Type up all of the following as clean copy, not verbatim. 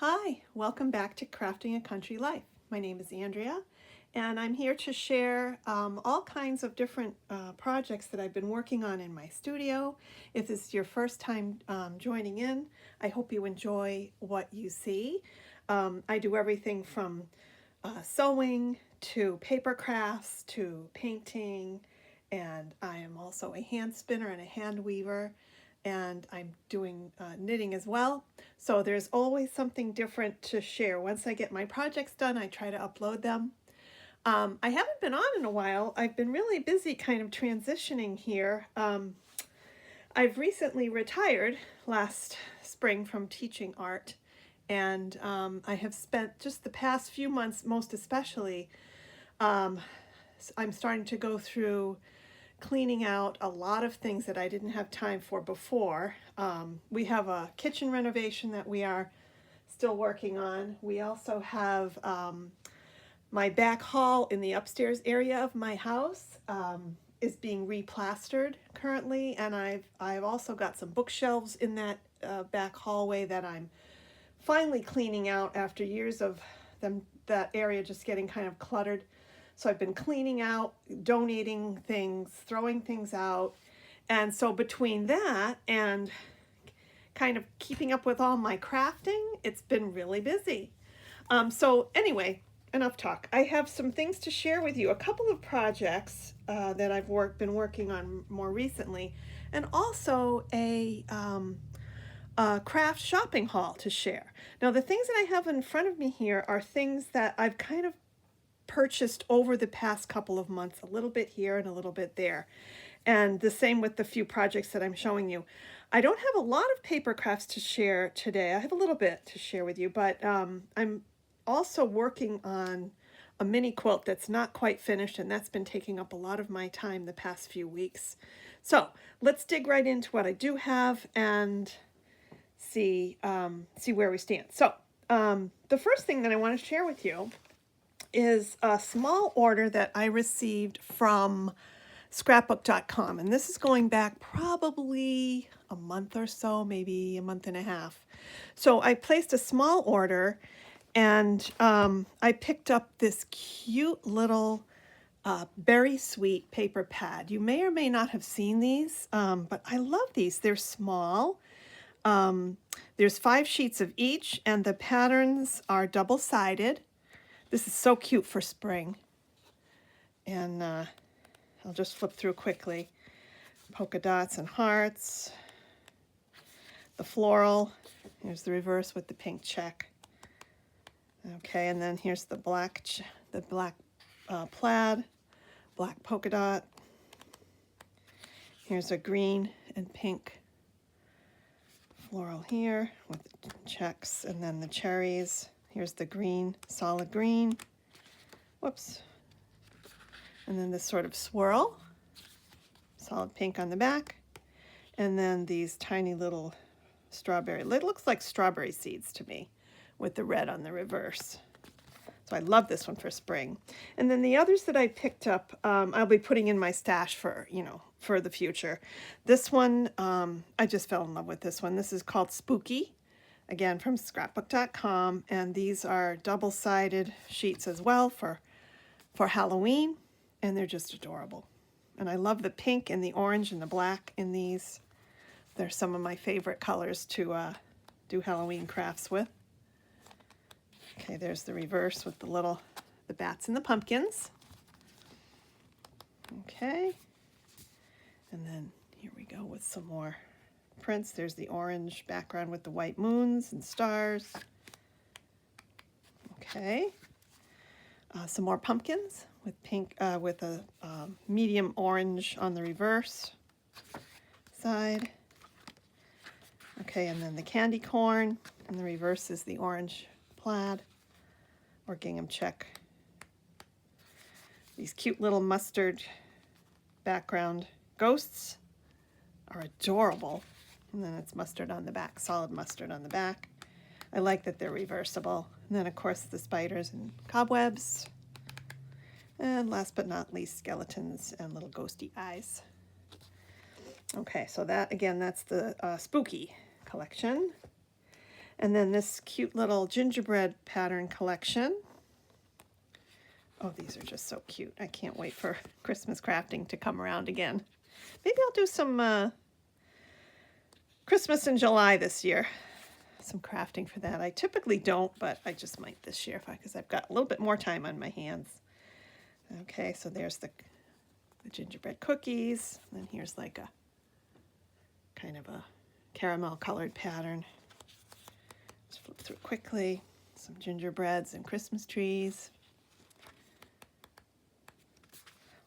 Hi, welcome back to Crafting a Country Life. My name is Andrea, and I'm here to share all kinds of different projects that I've been working on in my studio. If this is your first time joining in, I hope you enjoy what you see. I do everything from sewing to paper crafts to painting, and I am also a hand spinner and a hand weaver, and I'm doing knitting as well. So there's always something different to share. Once I get my projects done, I try to upload them. I haven't been on in a while. I've been really busy kind of transitioning here. I've recently retired last spring from teaching art, and I have spent just the past few months, most especially, I'm starting to go through cleaning out a lot of things that I didn't have time for before. We have a kitchen renovation that we are still working on. We also have my back hall in the upstairs area of my house is being replastered currently, and I've also got some bookshelves in that back hallway that I'm finally cleaning out after years of that area just getting kind of cluttered. So I've been cleaning out, donating things, throwing things out. And so between that and kind of keeping up with all my crafting, it's been really busy. So anyway, enough talk. I have some things to share with you. A couple of projects that I've been working on more recently, and also a craft shopping haul to share. Now, the things that I have in front of me here are things that I've kind of purchased over the past couple of months, a little bit here and a little bit there. And the same with the few projects that I'm showing you. I don't have a lot of paper crafts to share today. I have a little bit to share with you, but I'm also working on a mini quilt that's not quite finished, and that's been taking up a lot of my time the past few weeks. So let's dig right into what I do have and see where we stand. So the first thing that I want to share with you is a small order that I received from scrapbook.com, and this is going back probably a month or so, maybe a month and a half. So I placed a small order, and I picked up this cute little Berry Sweet paper pad. You may or may not have seen these, but I love these. They're small. There's 5 sheets of each, and the patterns are double-sided. This is so cute for spring. And I'll just flip through quickly. Polka dots and hearts. The floral. Here's the reverse with the pink check. Okay, and then here's the black plaid, black polka dot. Here's a green and pink floral here with the checks, and then the cherries. Here's the green, solid green. Whoops. And then this sort of swirl, solid pink on the back. And then these tiny little strawberry, it looks like strawberry seeds to me with the red on the reverse. So I love this one for spring. And then the others that I picked up, I'll be putting in my stash for, for the future. This one, I just fell in love with this one. This is called Spooky, again from scrapbook.com. And these are double-sided sheets as well for Halloween. And they're just adorable. And I love the pink and the orange and the black in these. They're some of my favorite colors to do Halloween crafts with. Okay, there's the reverse with the bats and the pumpkins. Okay. And then here we go with some more prints. There's the orange background with the white moons and stars. Okay. Some more pumpkins with pink, with a medium orange on the reverse side. Okay, and then the candy corn, and the reverse is the orange plaid or gingham check. These cute little mustard background ghosts are adorable. And then it's mustard on the back, solid mustard on the back. I like that they're reversible. And then, of course, the spiders and cobwebs. And last but not least, skeletons and little ghosty eyes. Okay, so that, again, that's the Spooky collection. And then this cute little gingerbread pattern collection. Oh, these are just so cute. I can't wait for Christmas crafting to come around again. Maybe I'll do some Christmas in July this year. Some crafting for that. I typically don't, but I just might this year because I've got a little bit more time on my hands. Okay, so there's the gingerbread cookies. And then here's like a kind of a caramel colored pattern. Just flip through quickly. Some gingerbreads and Christmas trees.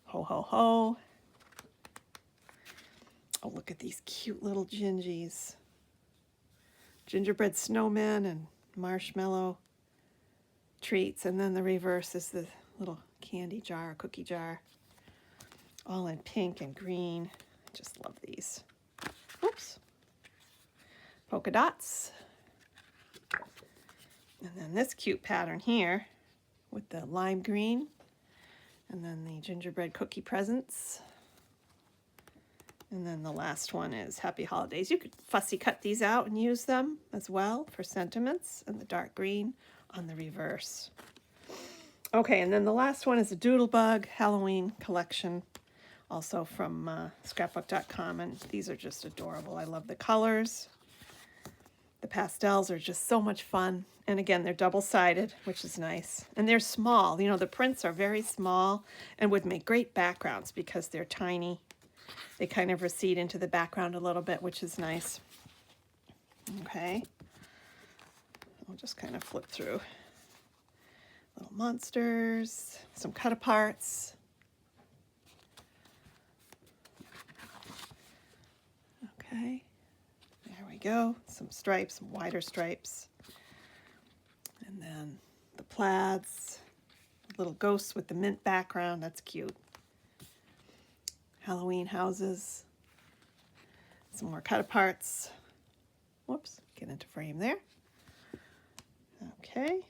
Ho, ho, ho. Oh, look at these cute little gingies. Gingerbread snowmen and marshmallow treats. And then the reverse is the little candy jar, cookie jar. All in pink and green. I just love these. Oops. Polka dots. And then this cute pattern here with the lime green. And then the gingerbread cookie presents. And then the last one is Happy Holidays. You could fussy cut these out and use them as well for sentiments. And the dark green on the reverse. Okay, and then the last one is a Doodlebug Halloween collection. Also from scrapbook.com. And these are just adorable. I love the colors. The pastels are just so much fun. And again, they're double-sided, which is nice. And they're small. You know, the prints are very small and would make great backgrounds because they're tiny. They kind of recede into the background a little bit, which is nice. Okay. I'll just kind of flip through. Little monsters, some cut-aparts. Okay. There we go. Some stripes, some wider stripes. And then the plaids. Little ghosts with the mint background. That's cute. Halloween houses. Some more cut-aparts. Whoops. Get into frame there. Okay.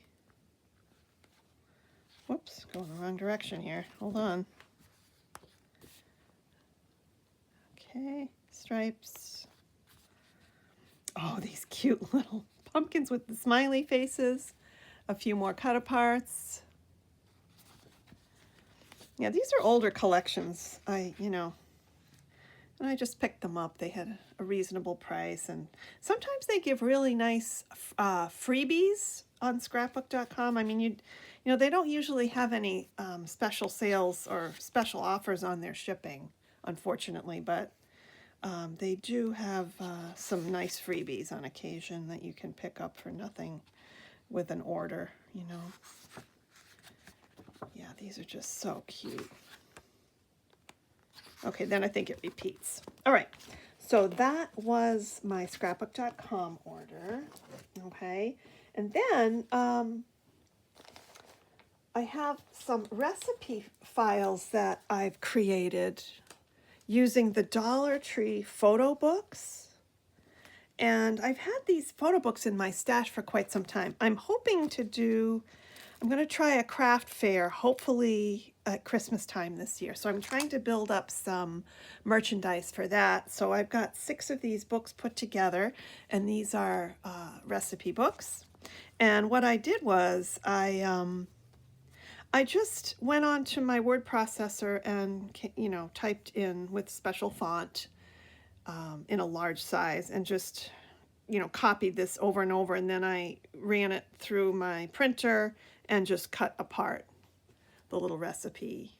Whoops. Going the wrong direction here. Hold on. Okay. Stripes. Oh, these cute little pumpkins with the smiley faces. A few more cut-aparts. Yeah, these are older collections. And I just picked them up. They had a reasonable price, and sometimes they give really nice freebies on scrapbook.com. I mean, they don't usually have any special sales or special offers on their shipping, unfortunately, but they do have some nice freebies on occasion that you can pick up for nothing with an order, Yeah, these are just so cute. Okay, then I think it repeats. All right, so that was my scrapbook.com order, okay? And then I have some recipe files that I've created using the Dollar Tree photo books. And I've had these photo books in my stash for quite some time. I'm going to try a craft fair, hopefully at Christmas time this year. So I'm trying to build up some merchandise for that. So I've got 6 of these books put together, and these are recipe books. And what I did was I just went on to my word processor and, typed in with special font in a large size and just, copied this over and over. And then I ran it through my printer and just cut apart the little recipe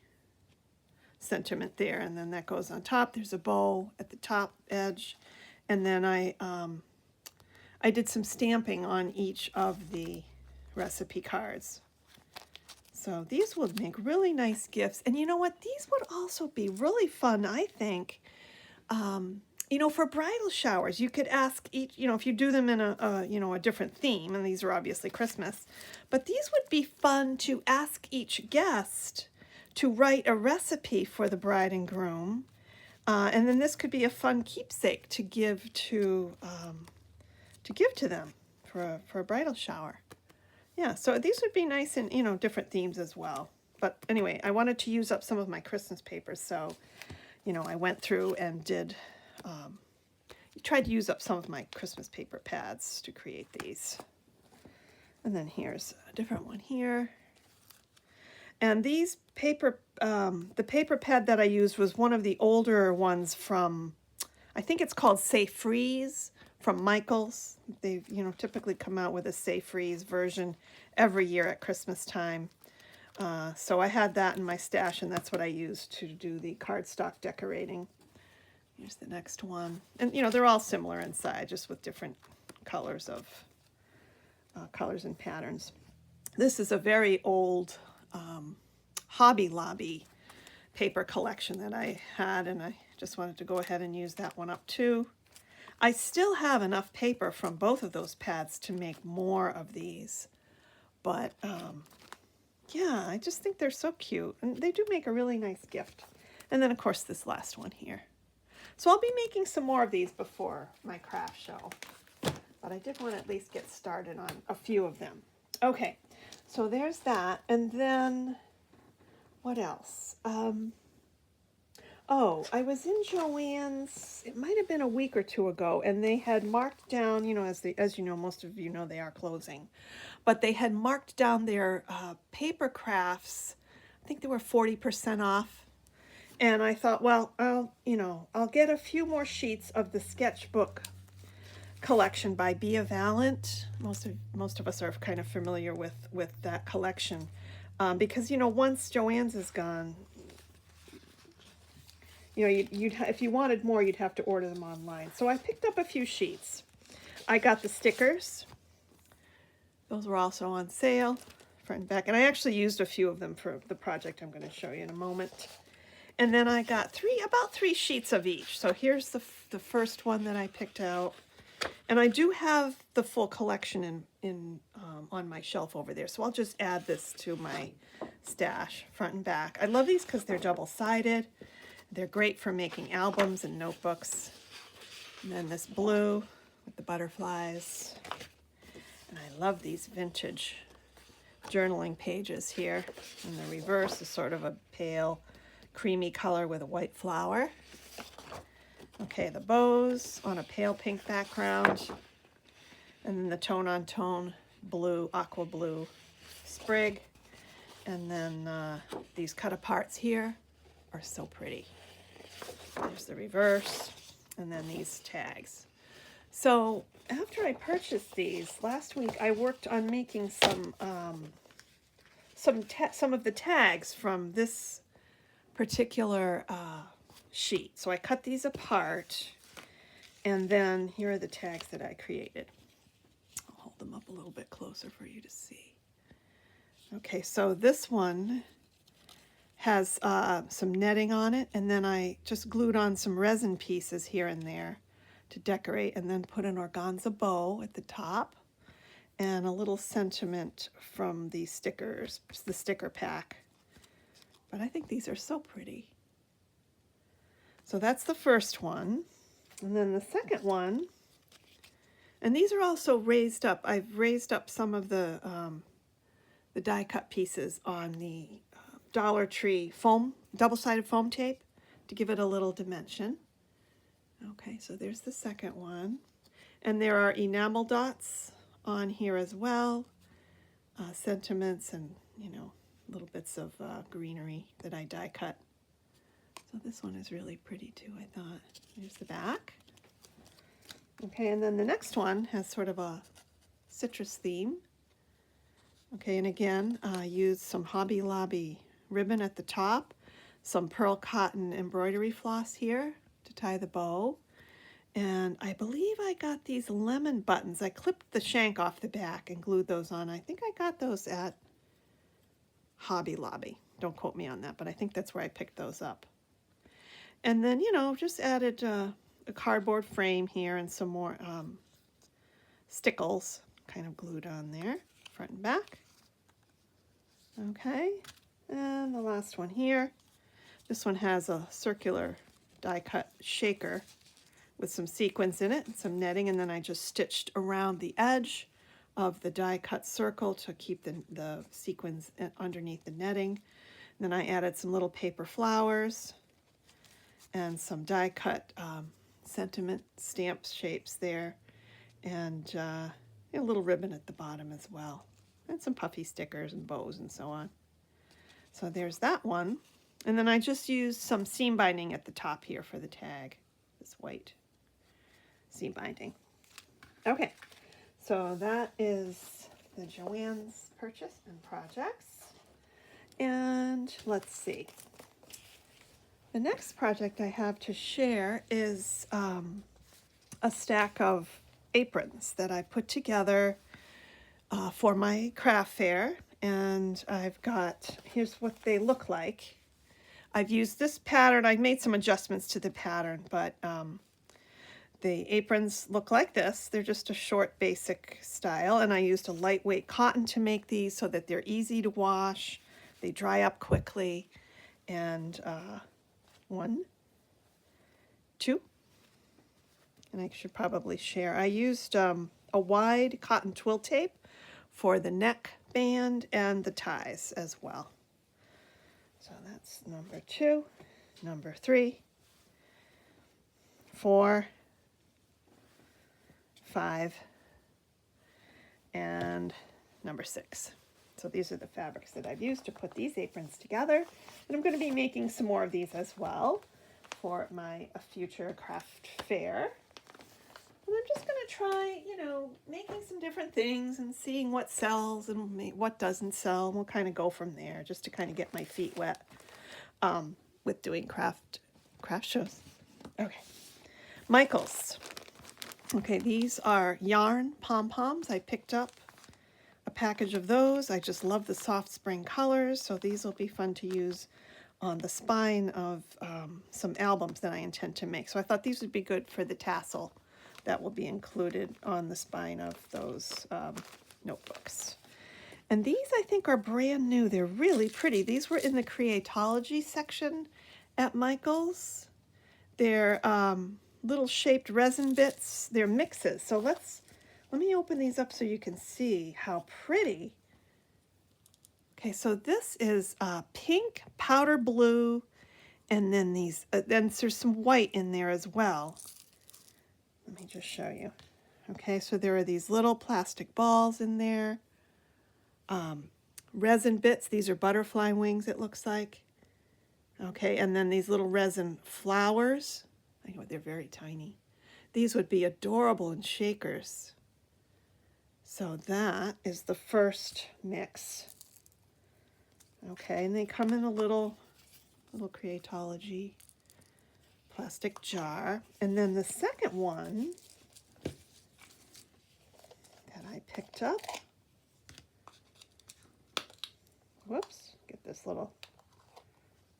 sentiment there. And then that goes on top. There's a bow at the top edge. And then I did some stamping on each of the recipe cards. So these would make really nice gifts. And you know what? These would also be really fun, I think, for bridal showers. You could ask each, if you do them in a different theme, and these are obviously Christmas, but these would be fun to ask each guest to write a recipe for the bride and groom. And then this could be a fun keepsake to give to them for a bridal shower. Yeah, so these would be nice in, different themes as well. But anyway, I wanted to use up some of my Christmas papers, so, I went through and did, tried to use up some of my Christmas paper pads to create these. And then here's a different one here. And these paper, the paper pad that I used was one of the older ones from, I think it's called Safe Freeze from Michaels. They, typically come out with a Safe Freeze version every year at Christmas time. So I had that in my stash, and that's what I used to do the cardstock decorating. Here's the next one. And, they're all similar inside, just with different colors and patterns. This is a very old Hobby Lobby paper collection that I had, and I just wanted to go ahead and use that one up too. I still have enough paper from both of those pads to make more of these, but yeah, I just think they're so cute, and they do make a really nice gift. And then of course this last one here. So I'll be making some more of these before my craft show, but I did want to at least get started on a few of them. Okay, so there's that, and then what else? Oh, I was in Joann's, it might have been a week or two ago, and they had marked down, as you know, most of you know they are closing, but they had marked down their paper crafts. I think they were 40% off. And I thought, well, I'll get a few more sheets of the sketchbook collection by Bea Valent. Most of us are kind of familiar with that collection, because once Joann's is gone, if you wanted more, you'd have to order them online. So I picked up a few sheets. I got the stickers. Those were also on sale, front and back, and I actually used a few of them for the project I'm going to show you in a moment. And then I got about three sheets of each. So here's the first one that I picked out. And I do have the full collection on my shelf over there. So I'll just add this to my stash, front and back. I love these because they're double-sided. They're great for making albums and notebooks. And then this blue with the butterflies. And I love these vintage journaling pages here. And the reverse is sort of a pale creamy color with a white flower. Okay, the bows on a pale pink background, and then the tone-on-tone blue, aqua blue sprig, and then these cut-aparts here are so pretty. There's the reverse, and then these tags. So after I purchased these, last week I worked on making some of the tags from this particular sheet. So I cut these apart, and then here are the tags that I created. I'll hold them up a little bit closer for you to see. Okay, so this one has some netting on it, and then I just glued on some resin pieces here and there to decorate, and then put an organza bow at the top and a little sentiment from the stickers, the sticker pack. But I think these are so pretty. So that's the first one. And then the second one, and these are also raised up. I've raised up some of the die cut pieces on the Dollar Tree foam, double-sided foam tape to give it a little dimension. Okay, so there's the second one. And there are enamel dots on here as well, sentiments and, little bits of greenery that I die cut. So this one is really pretty too, I thought. Here's the back. Okay, and then the next one has sort of a citrus theme. Okay, and again, used some Hobby Lobby ribbon at the top, some pearl cotton embroidery floss here to tie the bow. And I believe I got these lemon buttons. I clipped the shank off the back and glued those on. I think I got those at Hobby Lobby. Don't quote me on that, but I think that's where I picked those up. And then, just added a cardboard frame here and some more stickles kind of glued on there, front and back. Okay, and the last one here. This one has a circular die cut shaker with some sequins in it and some netting, and then I just stitched around the edge of the die cut circle to keep the sequins underneath the netting. And then I added some little paper flowers and some die cut sentiment stamp shapes there, and a little ribbon at the bottom as well, and some puffy stickers and bows and so on. So there's that one. And then I just used some seam binding at the top here for the tag, this white seam binding. Okay, so that is the Joann's purchase and projects. And let's see. The next project I have to share is a stack of aprons that I put together for my craft fair. And I've got, here's what they look like. I've used this pattern. I've made some adjustments to the pattern, but the aprons look like this. They're just a short basic style, and I used a lightweight cotton to make these so that they're easy to wash. They dry up quickly. And 1, 2, and I should probably share. I used a wide cotton twill tape for the neck band and the ties as well. So that's number 2, number 3, 4, 5, and number 6. So these are the fabrics that I've used to put these aprons together. And I'm going to be making some more of these as well for my future craft fair. And I'm just going to try, making some different things and seeing what sells and what doesn't sell. And we'll kind of go from there just to kind of get my feet wet with doing craft shows. Okay, Michaels. Okay, these are yarn pom-poms. I picked up a package of those. I just love the soft spring colors, so these will be fun to use on the spine of some albums that I intend to make. So I thought these would be good for the tassel that will be included on the spine of those notebooks. And these I think are brand new. They're really pretty. These were in the Creatology section at Michaels. They're little shaped resin bits. They're mixes. So let me open these up so you can see how pretty. Okay, so this is pink, powder blue, and then these, then there's some white in there as well. Let me just show you. Okay, so there are these little plastic balls in there. Resin bits, these are butterfly wings, it looks like. Okay, and then these little resin flowers. I know they're very tiny. These would be adorable in shakers. So that is the first mix. Okay, and they come in a little Creatology plastic jar. And then the second one that I picked up, whoops, get this little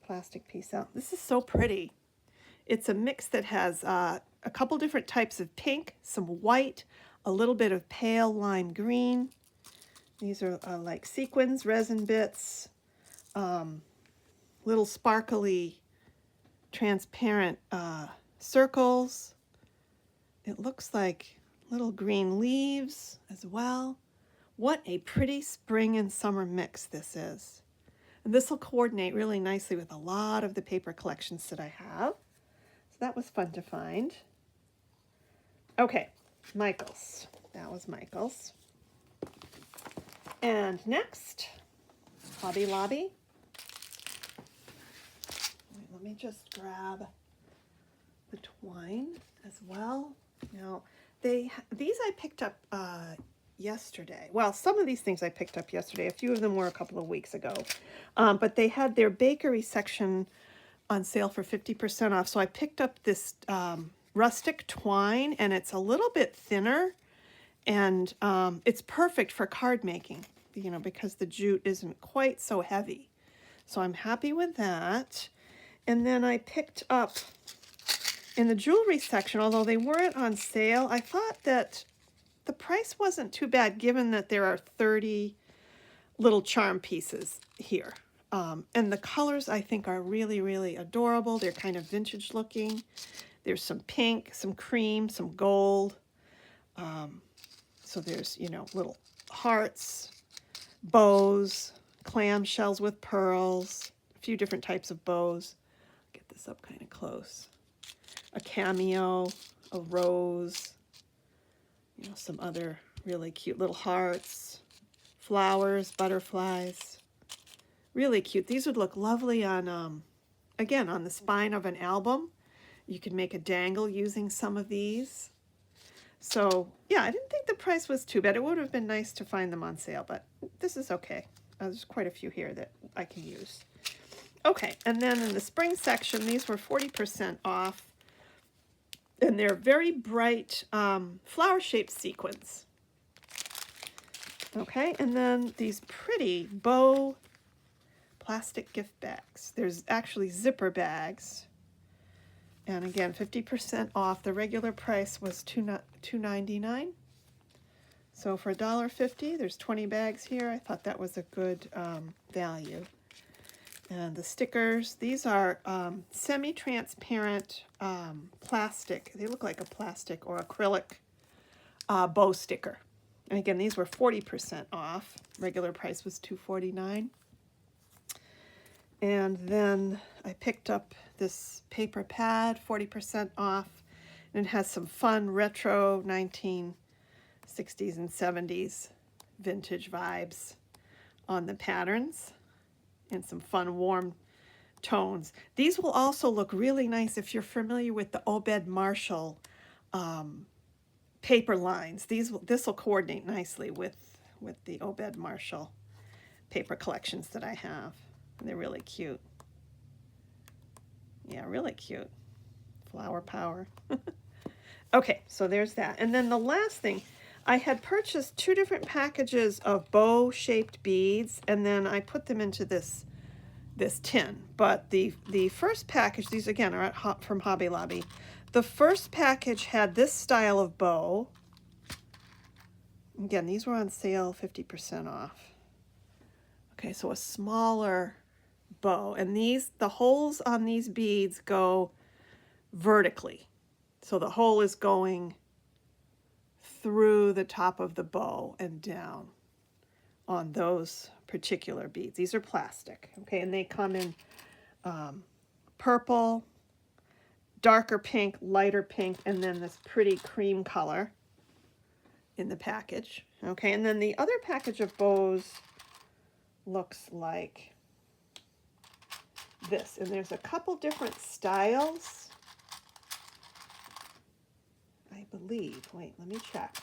plastic piece out. This is so pretty. It's a mix that has a couple different types of pink, some white, a little bit of pale lime green. These are like sequins, resin bits, little sparkly, transparent circles. It looks like little green leaves as well. What a pretty spring and summer mix this is. And this will coordinate really nicely with a lot of the paper collections that I have. So that was fun to find. Okay, Michaels. That was Michaels. And next, Hobby Lobby. Let me just grab the twine as well. Now, these I picked up yesterday. Well, some of these things I picked up yesterday. A few of them were a couple of weeks ago. But they had their bakery section on sale for 50% off. So I picked up this rustic twine, and it's a little bit thinner, and it's perfect for card making, because the jute isn't quite so heavy. So I'm happy with that. And then I picked up in the jewelry section, although they weren't on sale, I thought that the price wasn't too bad given that there are 30 little charm pieces here. And the colors I think are really, really adorable. They're kind of vintage looking. There's some pink, some cream, some gold. So there's, little hearts, bows, clamshells with pearls, a few different types of bows. Get this up kind of close. a cameo, a rose, you know, some other really cute little hearts, flowers, butterflies. Really cute. These would look lovely on, again, on the spine of an album. You could make a dangle using some of these. So, yeah, I didn't think the price was too bad. It would have been nice to find them on sale, but this is okay. There's quite a few here that I can use. Okay, and then in the spring section, these were 40% off. And they're very bright flower-shaped sequins. Okay, and then these pretty bow plastic gift bags. There's actually zipper bags. And again, 50% off. The regular price was $2.99. So for $1.50, there's 20 bags here. I thought that was a good value. And the stickers, these are semi-transparent plastic. They look like a plastic or acrylic bow sticker. And again, these were 40% off. Regular price was $2.49. And then I picked up this paper pad, 40% off. And it has some fun retro 1960s and 70s vintage vibes on the patterns. And some fun warm tones. These will also look really nice if you're familiar with the Obed Marshall paper lines. This will coordinate nicely with the Obed Marshall paper collections that I have. They're really cute. Yeah, really cute. Flower power. Okay, so there's that. And then the last thing, I had purchased 2 different packages of bow-shaped beads, and then I put them into this tin. But the first package, these again are from Hobby Lobby. The first package had this style of bow. Again, these were on sale, 50% off. Okay, so a smaller bow, and the holes on these beads go vertically. So the hole is going through the top of the bow and down on those particular beads. These are plastic, okay, and they come in purple, darker pink, lighter pink, and then this pretty cream color in the package. Okay, and then the other package of bows looks like this, and there's a couple different styles, I believe. Wait, let me check.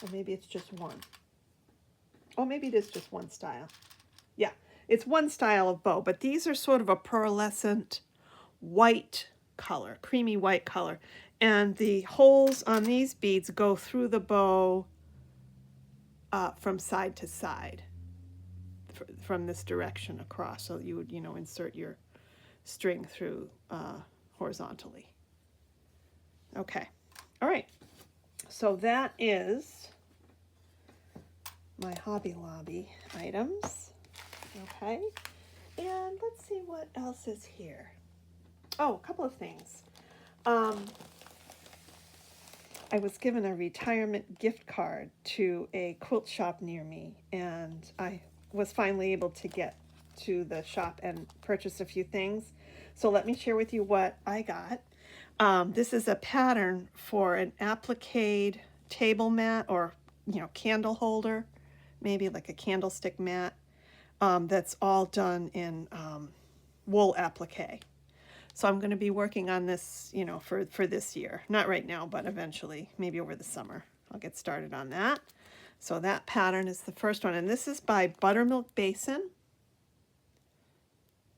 Or maybe it's just one. Oh, maybe it is just one style. Yeah, it's one style of bow, but these are sort of a pearlescent white color, creamy white color. And the holes on these beads go through the bow from side to side, from this direction across. So you would, insert your string through horizontally. Okay, all right. So that is my Hobby Lobby items. Okay, and let's see what else is here. Oh, a couple of things. I was given a retirement gift card to a quilt shop near me, and I was finally able to get to the shop and purchase a few things. So let me share with you what I got. This is a pattern for an applique table mat, or candle holder, maybe like a candlestick mat, that's all done in wool applique. So I'm going to be working on this, for this year. Not right now, but eventually, maybe over the summer. I'll get started on that. So that pattern is the first one, and this is by Buttermilk Basin.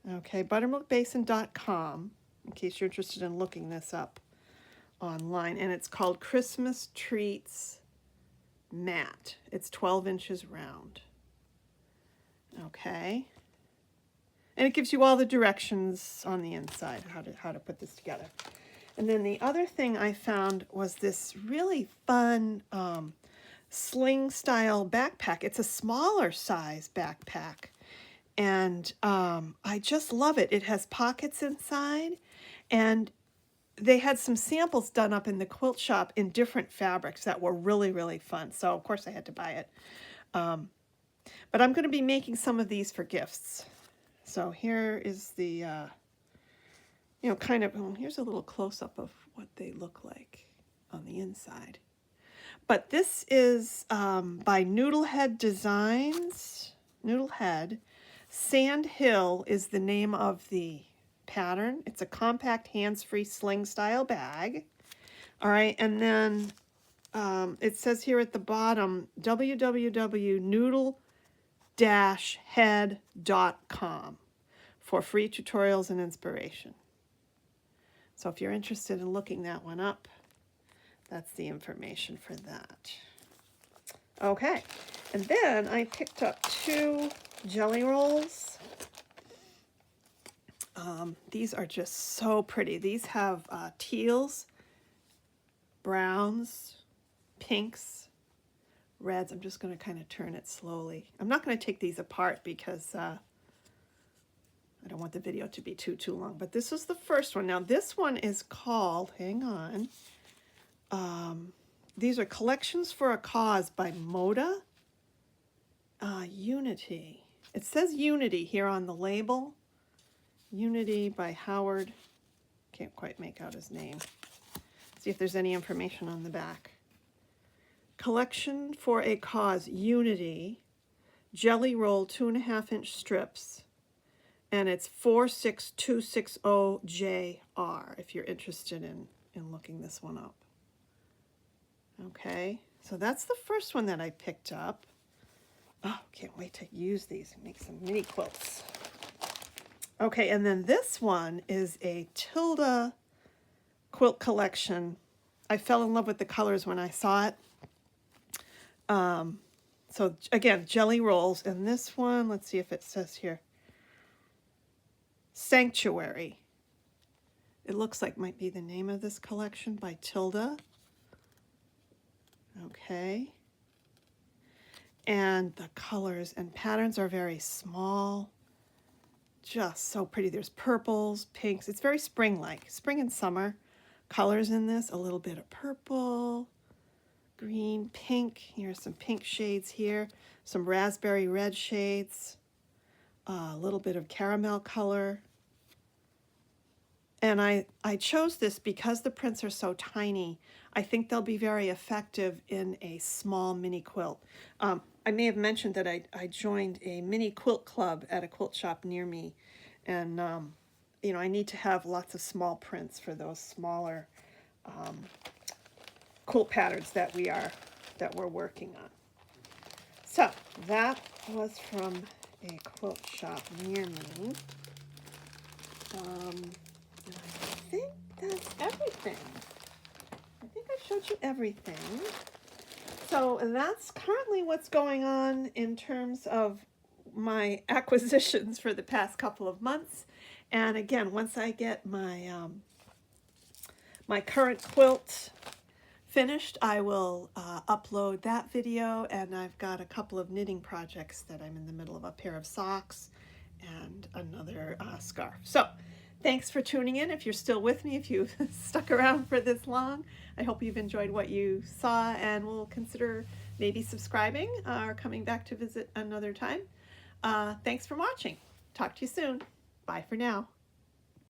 Okay, buttermilkbasin.com, in case you're interested in looking this up online. And it's called Christmas Treats Mat. It's 12 inches round. Okay. And it gives you all the directions on the inside, how to put this together. And then the other thing I found was this really fun sling style backpack. It's a smaller size backpack. And I just love it. It has pockets inside, and they had some samples done up in the quilt shop in different fabrics that were really, really fun. So of course I had to buy it. But I'm going to be making some of these for gifts. So here is the, you know, kind of, oh, here's a little close-up of what they look like on the inside. But this is by Noodlehead Designs. Noodlehead. Sand Hill is the name of the pattern. It's a compact, hands-free sling style bag. All right, and then it says here at the bottom, www.noodle-head.com for free tutorials and inspiration. So if you're interested in looking that one up, that's the information for that. Okay, and then I picked up 2 jelly rolls. These are just so pretty. These have teals, browns, pinks, reds. I'm just going to kind of turn it slowly. I'm not going to take these apart because I don't want the video to be too long. But this is the first one. Now this one is called, hang on, these are Collections for a Cause by Moda. Unity. It says Unity here on the label. Unity by Howard. Can't quite make out his name. See if there's any information on the back. Collection for a Cause, Unity, jelly roll 2.5-inch strips, and it's 46260JR if you're interested in looking this one up. Okay, so that's the first one that I picked up. Oh, can't wait to use these and make some mini quilts. Okay, and then this one is a Tilda quilt collection. I fell in love with the colors when I saw it. So again, jelly rolls, and this one, let's see if it says here, Sanctuary. It looks like might be the name of this collection by Tilda. Okay. And the colors and patterns are very small. Just so pretty. There's purples, pinks. It's very spring-like. Spring and summer colors in this. A little bit of purple, green, pink. Here's some pink shades here. Some raspberry red shades. A little bit of caramel color. And I chose this because the prints are so tiny. I think they'll be very effective in a small mini quilt. I may have mentioned that I joined a mini quilt club at a quilt shop near me. And, you know, I need to have lots of small prints for those smaller quilt patterns that we're working on. So that was from a quilt shop near me. And I think that's everything. I think I showed you everything. So that's currently what's going on in terms of my acquisitions for the past couple of months. And again, once I get my my current quilt finished, I will upload that video, and I've got a couple of knitting projects that I'm in the middle of, a pair of socks and another scarf. So thanks for tuning in. If you're still with me, if you've stuck around for this long, I hope you've enjoyed what you saw and will consider maybe subscribing or coming back to visit another time. Thanks for watching. Talk to you soon. Bye for now.